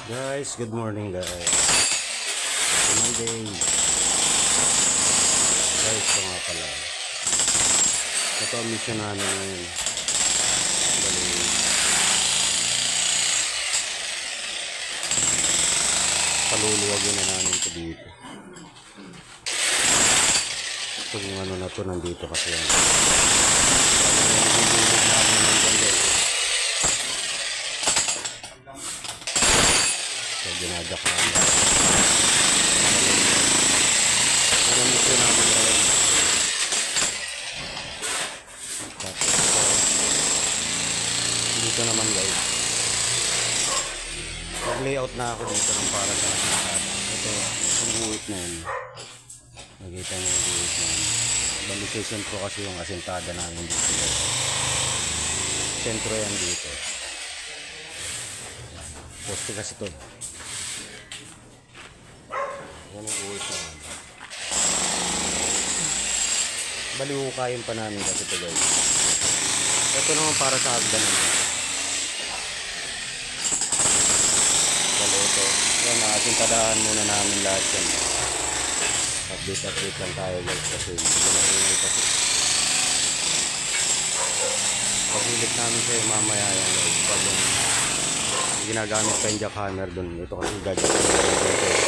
Guys, good morning guys. It's Monday. Guys, ito nga pala. Ito ang mission namin ngayon. Bali. Paluluwagin na namin ito dito. Ito yung ano na ito nandito kasi yan. Pag-ibig namin ng ganda. So, ginajak namin. Pero mission namin ngayon. Tapos ito. Dito naman guys. Mag-layout na ako dito ng para sa lahat. Ito, yung guhit na yun. Nakita nyo yung guhit na yun. Bali sentro kasi yung asentada namin dito guys. Sentro yan dito. Poste kasi ito. Yan ang guhit na yun. Bali hukayin pa namin kasi ito guys. Ito naman para sa hagdan naman. Ito. Yan, asintadahan muna namin lahat yan. Update lang tayo guys kasi hindi na ingay kasi. Pag-ulit namin sa'yo mamaya yan guys. Pag yung ginagamit pa yung jackhammer dun. Ito kasi gadget.